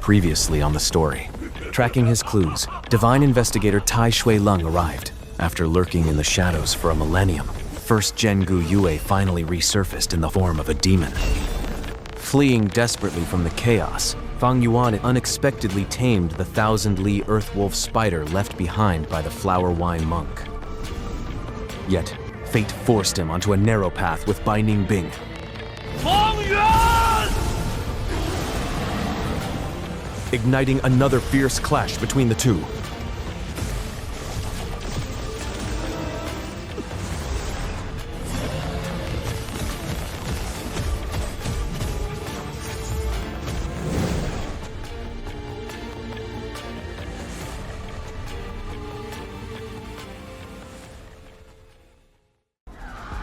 Previously on the story. Tracking his clues, divine investigator Tai Shui Lung arrived. After lurking in the shadows for a millennium, First Gen Gu Yue finally resurfaced in the form of a demon. Fleeing desperately from the chaos, Fang Yuan unexpectedly tamed the 1,000-li earthwolf spider left behind by the flower wine monk. Yet, fate forced him onto a narrow path with Binding Bing. Fang Yuan! Igniting another fierce clash between the two.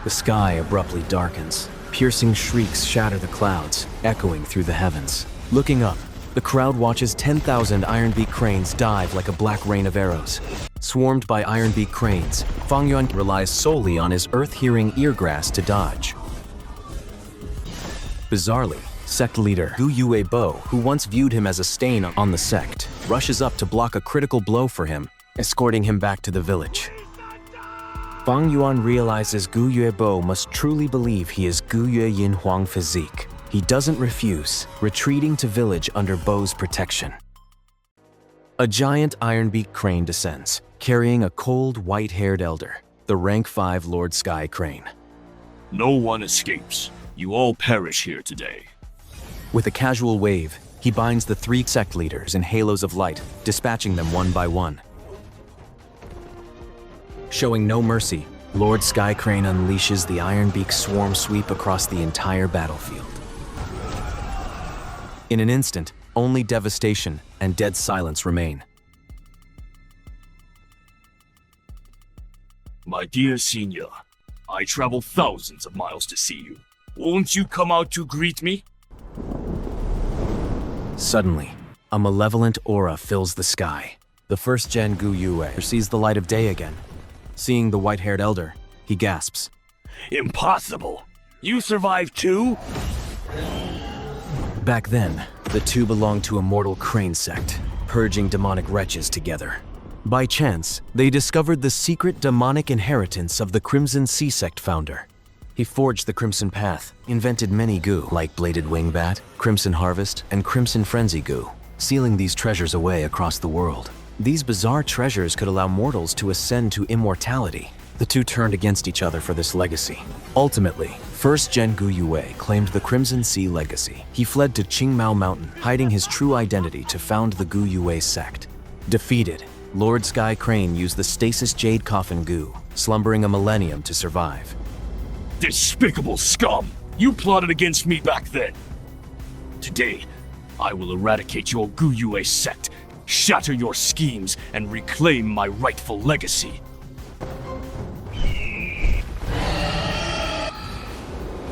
The sky abruptly darkens. Piercing shrieks shatter the clouds, echoing through the heavens. Looking up, the crowd watches 10,000 ironbeak cranes dive like a black rain of arrows. Swarmed by ironbeak cranes, Fang Yuan relies solely on his earth-hearing eargrass to dodge. Bizarrely, sect leader Gu Yue Bo, who once viewed him as a stain on the sect, rushes up to block a critical blow for him, escorting him back to the village. Fang Yuan realizes Gu Yue Bo must truly believe he is Gu Yue Yin Huang physique. He doesn't refuse, retreating to village under Bo's protection. A giant ironbeak crane descends, carrying a cold, white-haired elder, the rank 5 Lord Sky Crane. No one escapes. You all perish here today. With a casual wave, he binds the 3 sect leaders in halos of light, dispatching them one by one. Showing no mercy, Lord Sky Crane unleashes the Ironbeak swarm sweep across the entire battlefield. In an instant, only devastation and dead silence remain. My dear senior, I travel thousands of miles to see you. Won't you come out to greet me? Suddenly, a malevolent aura fills the sky. The First Gen Gu Yue sees the light of day again. Seeing the white-haired elder, he gasps. Impossible! You survived too? Back then, the two belonged to a mortal crane sect, purging demonic wretches together. By chance, they discovered the secret demonic inheritance of the Crimson Sea Sect founder. He forged the Crimson Path, invented many Gu, like Bladed Wingbat, Crimson Harvest, and Crimson Frenzy Gu, sealing these treasures away across the world. These bizarre treasures could allow mortals to ascend to immortality. The two turned against each other for this legacy. Ultimately, First Gen Gu Yue claimed the Crimson Sea legacy. He fled to Qingmao Mountain, hiding his true identity to found the Gu Yue Sect. Defeated, Lord Sky Crane used the Stasis Jade Coffin Gu, slumbering a millennium to survive. Despicable scum! You plotted against me back then. Today, I will eradicate your Gu Yue Sect, shatter your schemes, and reclaim my rightful legacy.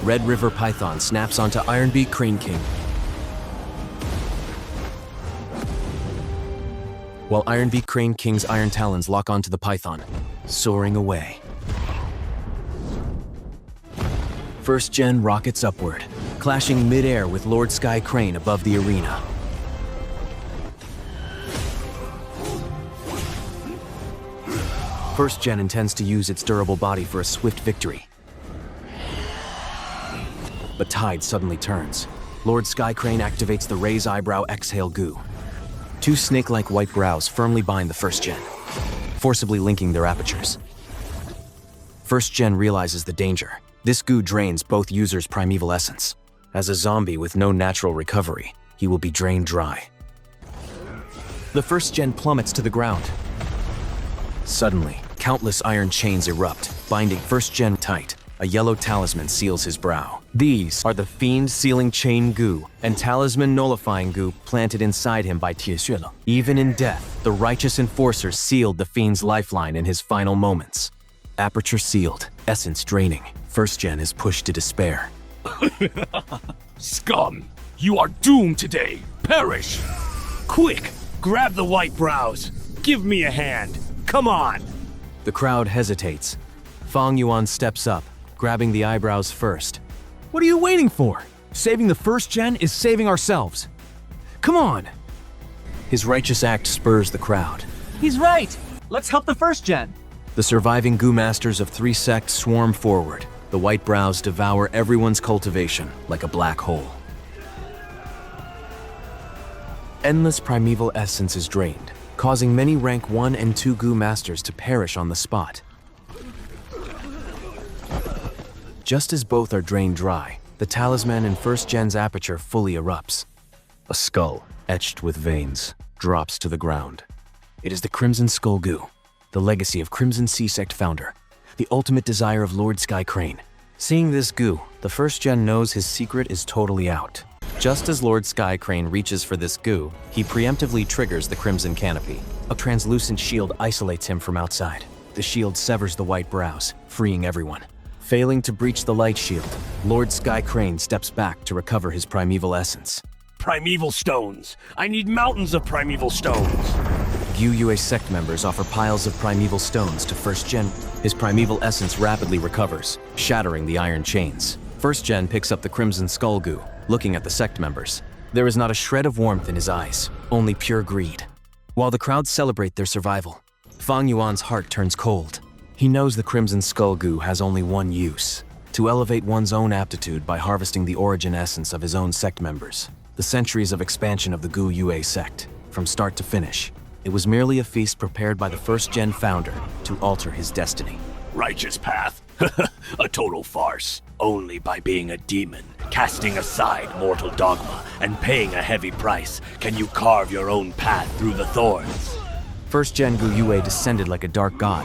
Red River Python snaps onto Ironbeak Crane King. While Ironbeak Crane King's iron talons lock onto the python, soaring away. First Gen rockets upward, clashing mid-air with Lord Sky Crane above the arena. First Gen intends to use its durable body for a swift victory. But tide suddenly turns. Lord Sky Crane activates the Raise Eyebrow Exhale Gu. Two snake-like white brows firmly bind the First Gen, forcibly linking their apertures. First Gen realizes the danger. This Gu drains both users' primeval essence. As a zombie with no natural recovery, he will be drained dry. The First Gen plummets to the ground. Suddenly, countless iron chains erupt, binding First Gen tight. A yellow talisman seals his brow. These are the Fiend Sealing Chain Gu and Talisman Nullifying Gu planted inside him by Tie Shui Lung. Even in death, the righteous enforcer sealed the Fiend's lifeline in his final moments. Aperture sealed, essence draining. First Gen is pushed to despair. Scum! You are doomed today! Perish! Quick! Grab the white brows! Give me a hand! Come on! The crowd hesitates. Fang Yuan steps up, grabbing the eyebrows first. What are you waiting for? Saving the First Gen is saving ourselves. Come on! His righteous act spurs the crowd. He's right! Let's help the first gen! The surviving Gu masters of 3 sects swarm forward. The white brows devour everyone's cultivation like a black hole. Endless primeval essence is drained, causing many rank 1 and 2 Gu masters to perish on the spot. Just as both are drained dry, the talisman in First Gen's aperture fully erupts. A skull, etched with veins, drops to the ground. It is the Crimson Skull Gu, the legacy of Crimson Sea Sect founder, the ultimate desire of Lord Sky Crane. Seeing this Gu, the First Gen knows his secret is totally out. Just as Lord Sky Crane reaches for this Gu, he preemptively triggers the Crimson Canopy. A translucent shield isolates him from outside. The shield severs the white brows, freeing everyone. Failing to breach the light shield, Lord Sky Crane steps back to recover his primeval essence. Primeval stones. I need mountains of primeval stones. Gu Yue Sect members offer piles of primeval stones to First Gen. His primeval essence rapidly recovers, shattering the iron chains. First Gen picks up the Crimson Skull Gu, looking at the sect members. There is not a shred of warmth in his eyes, only pure greed. While the crowds celebrate their survival, Fang Yuan's heart turns cold. He knows the Crimson Skull Gu has only one use: to elevate one's own aptitude by harvesting the origin essence of his own sect members. The centuries of expansion of the Gu Yue Sect, from start to finish, it was merely a feast prepared by the First Gen founder to alter his destiny. Righteous path? A total farce. Only by being a demon, casting aside mortal dogma, and paying a heavy price can you carve your own path through the thorns. First Gen Gu Yue descended like a dark god.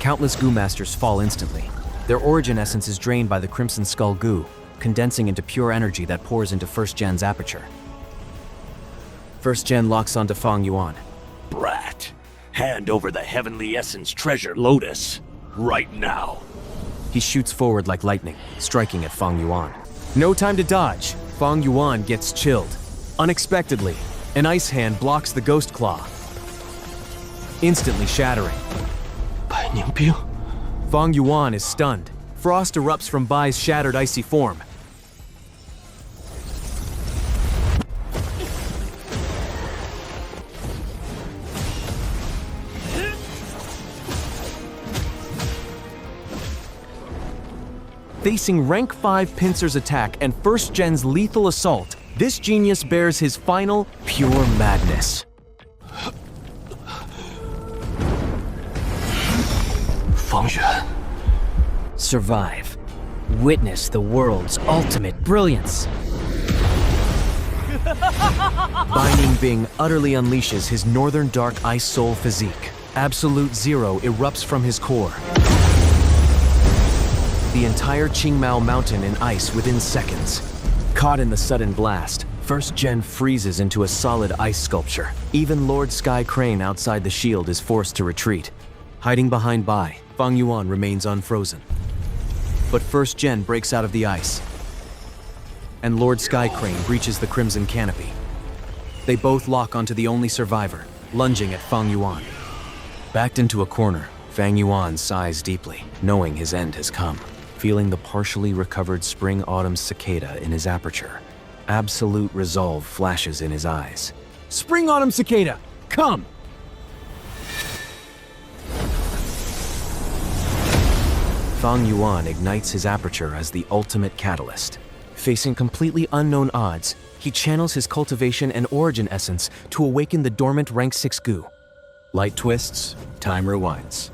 Countless Gu masters fall instantly. Their origin essence is drained by the Crimson Skull Gu, condensing into pure energy that pours into First Gen's aperture. First Gen locks onto Fang Yuan. Brat, hand over the heavenly essence treasure lotus, right now. He shoots forward like lightning, striking at Fang Yuan. No time to dodge. Fang Yuan gets chilled. Unexpectedly, an ice hand blocks the ghost claw, instantly shattering. Fang Yuan is stunned. Frost erupts from Bai's shattered icy form. Facing rank 5 Pincer's attack and First Gen's lethal assault, this genius bears his final, pure madness. Fang Yuan. Survive. Witness the world's ultimate brilliance. Binding Bing utterly unleashes his Northern Dark Ice Soul physique. Absolute Zero erupts from his core. The entire Qingmao mountain in ice within seconds. Caught in the sudden blast, First Gen freezes into a solid ice sculpture. Even Lord Sky Crane outside the shield is forced to retreat. Hiding behind Bai, Fang Yuan remains unfrozen. But First Gen breaks out of the ice, and Lord Sky Crane breaches the Crimson Canopy. They both lock onto the only survivor, lunging at Fang Yuan. Backed into a corner, Fang Yuan sighs deeply, knowing his end has come. Feeling the partially recovered spring-autumn cicada in his aperture, absolute resolve flashes in his eyes. Spring-autumn cicada, come! Fang Yuan ignites his aperture as the ultimate catalyst. Facing completely unknown odds, he channels his cultivation and origin essence to awaken the dormant rank 6 Gu. Light twists, time rewinds.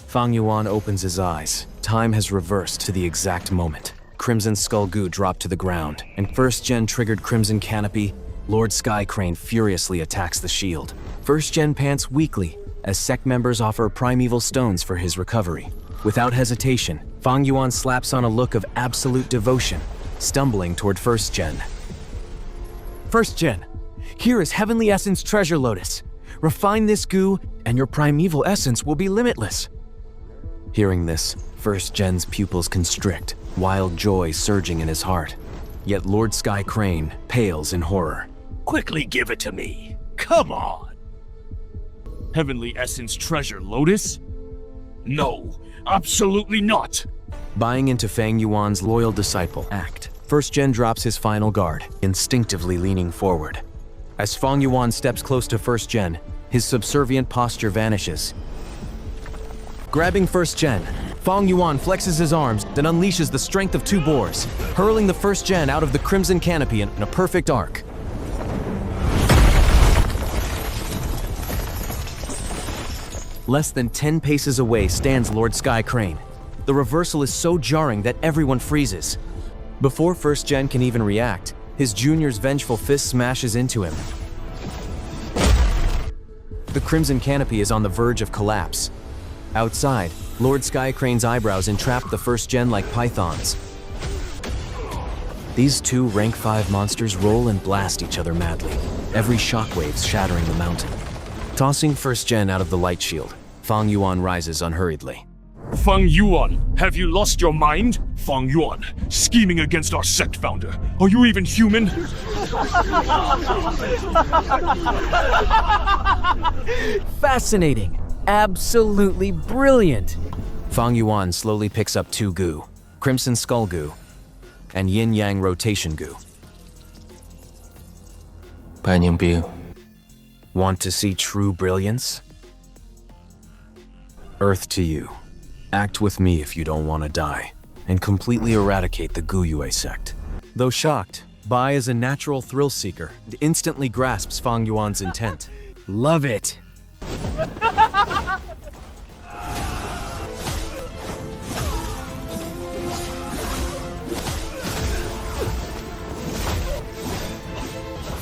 Fang Yuan opens his eyes. Time has reversed to the exact moment. Crimson Skull Gu dropped to the ground, and First Gen triggered Crimson Canopy. Lord Sky Crane furiously attacks the shield. First Gen pants weakly as sect members offer primeval stones for his recovery. Without hesitation, Fang Yuan slaps on a look of absolute devotion, stumbling toward First Gen. First Gen, here is Heavenly Essence Treasure Lotus. Refine this Gu, and your primeval essence will be limitless. Hearing this, First Gen's pupils constrict, wild joy surging in his heart. Yet Lord Sky Crane pales in horror. Quickly give it to me. Come on. Heavenly Essence Treasure Lotus? No, absolutely not. Buying into Fang Yuan's loyal disciple act, First Gen drops his final guard, instinctively leaning forward. As Fang Yuan steps close to First Gen, his subservient posture vanishes. Grabbing First Gen, Fang Yuan flexes his arms and unleashes the strength of two boars, hurling the First Gen out of the crimson canopy in a perfect arc. Less than 10 paces away stands Lord Sky Crane. The reversal is so jarring that everyone freezes. Before First Gen can even react, his junior's vengeful fist smashes into him. The crimson canopy is on the verge of collapse. Outside, Lord Sky Crane's eyebrows entrap the First Gen like pythons. These two rank 5 monsters roll and blast each other madly, every shockwave shattering the mountain. Tossing First Gen out of the light shield, Fang Yuan rises unhurriedly. Fang Yuan, have you lost your mind? Fang Yuan, scheming against our sect founder. Are you even human? Fascinating. Absolutely brilliant. Fang Yuan slowly picks up 2 Gu, Crimson Skull Gu, and Yin Yang Rotation Gu. 白宁兵 Want to see true brilliance? Earth to you. Act with me if you don't want to die, and completely eradicate the Gu Yue Sect. Though shocked, Bai is a natural thrill seeker and instantly grasps Fang Yuan's intent. Love it.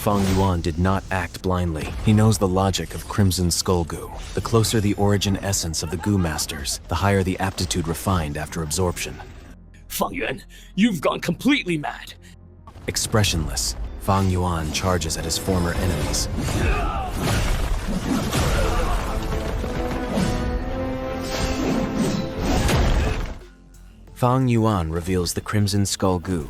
Fang Yuan did not act blindly. He knows the logic of Crimson Skull Gu. The closer the origin essence of the Gu Masters, the higher the aptitude refined after absorption. Fang Yuan, you've gone completely mad. Expressionless, Fang Yuan charges at his former enemies. Fang Yuan reveals the Crimson Skull Gu.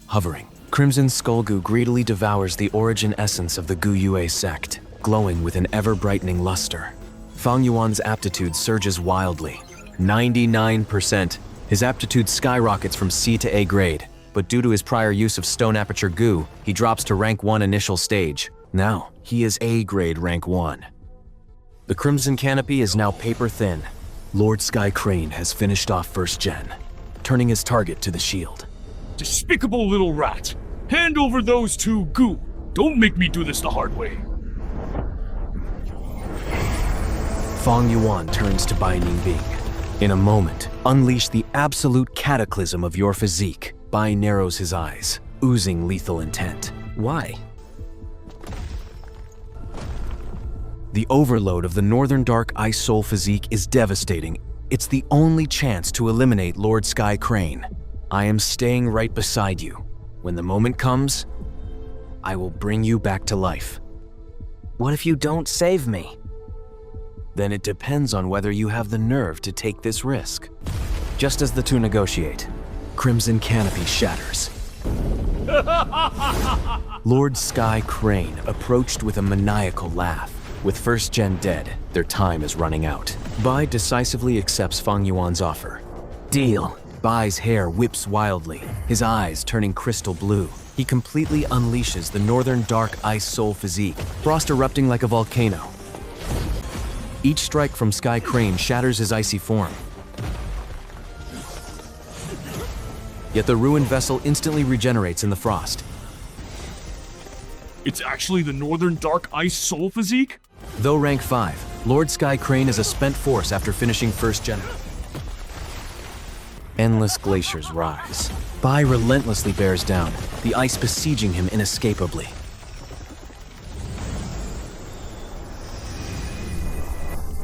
Hovering, Crimson Skull Gu greedily devours the origin essence of the Gu Yue Sect, glowing with an ever-brightening luster. Fang Yuan's aptitude surges wildly. 99%. His aptitude skyrockets from C to A grade, but due to his prior use of Stone Aperture Gu, he drops to rank 1 initial stage. Now, he is A grade rank 1. The Crimson Canopy is now paper thin. Lord Sky Crane has finished off First Gen, turning his target to the shield. Despicable little rat. Hand over those 2 Gu. Don't make me do this the hard way. Fang Yuan turns to Bai Ningbing. In a moment, unleash the absolute cataclysm of your physique. Bai narrows his eyes, oozing lethal intent. Why? The overload of the Northern Dark Ice Soul physique is devastating. It's the only chance to eliminate Lord Sky Crane. I am staying right beside you. When the moment comes, I will bring you back to life. What if you don't save me? Then it depends on whether you have the nerve to take this risk. Just as the two negotiate, Crimson Canopy shatters. Lord Sky Crane approached with a maniacal laugh. With First Gen dead, their time is running out. Bai decisively accepts Fang Yuan's offer. Deal. Bai's hair whips wildly, his eyes turning crystal blue. He completely unleashes the Northern Dark Ice Soul physique, frost erupting like a volcano. Each strike from Sky Crane shatters his icy form. Yet the ruined vessel instantly regenerates in the frost. It's actually the Northern Dark Ice Soul physique? Though rank 5, Lord Sky Crane is a spent force after finishing First Gen. Endless glaciers rise. Bai relentlessly bears down, the ice besieging him inescapably.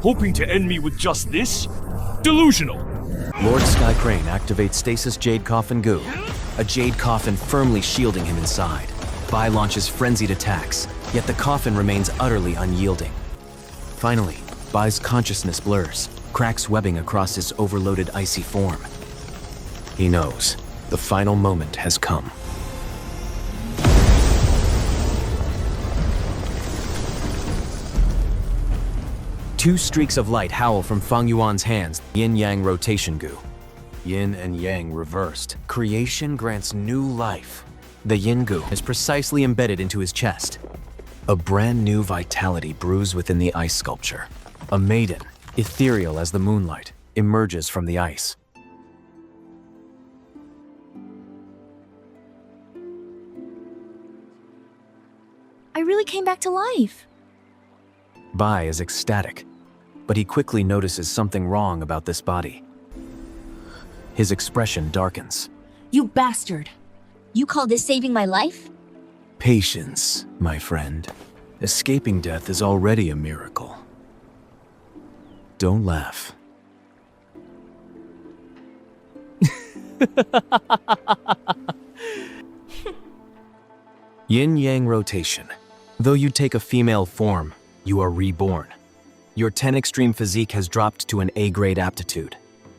Hoping to end me with just this? Delusional! Lord Sky Crane activates Stasis Jade Coffin Gu, a jade coffin firmly shielding him inside. Bai launches frenzied attacks, yet the coffin remains utterly unyielding. Finally, Bai's consciousness blurs, cracks webbing across his overloaded icy form. He knows the final moment has come. Two streaks of light howl from Fang Yuan's hands, Yin-Yang Rotation Gu. Yin and Yang reversed. Creation grants new life. The Yin Gu is precisely embedded into his chest. A brand new vitality brews within the ice sculpture. A maiden, ethereal as the moonlight, emerges from the ice. I really came back to life. Bai is ecstatic, but he quickly notices something wrong about this body. His expression darkens. You bastard. You call this saving my life? Patience, my friend. Escaping death is already a miracle. Don't laugh. Yin-yang rotation. Though you take a female form, you are reborn. Your 10 extreme physique has dropped to an A-grade aptitude.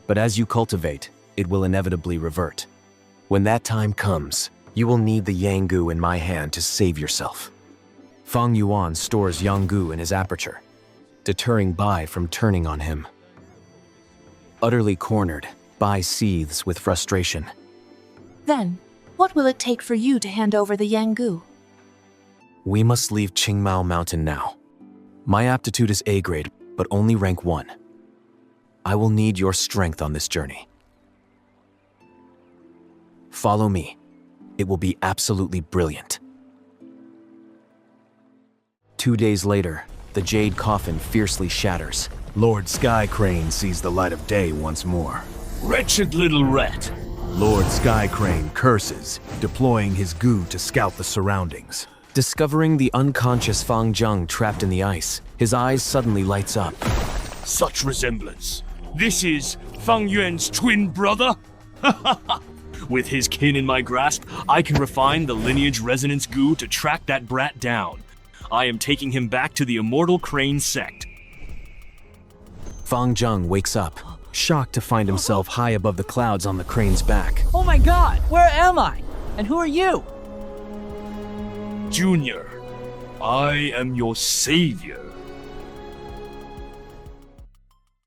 But as you cultivate, it will inevitably revert. When that time comes, you will need the Yang Gu in my hand to save yourself. Fang Yuan stores Yang Gu in his aperture, deterring Bai from turning on him. Utterly cornered, Bai seethes with frustration. Then, what will it take for you to hand over the Yang Gu? We must leave Qingmao Mountain now. My aptitude is A-grade, but only rank 1. I will need your strength on this journey. Follow me. It will be absolutely brilliant. 2 days later, the jade coffin fiercely shatters. Lord Sky Crane sees the light of day once more. Wretched little rat. Lord Sky Crane curses, deploying his Gu to scout the surroundings. Discovering the unconscious Fang Zheng trapped in the ice, his eyes suddenly lights up. Such resemblance. This is Fang Yuan's twin brother? With his kin in my grasp, I can refine the lineage resonance Gu to track that brat down. I am taking him back to the immortal Crane Sect. Fang Zheng wakes up, shocked to find himself high above the clouds on the crane's back. Oh my god, where am I? And who are you? Junior, I am your savior.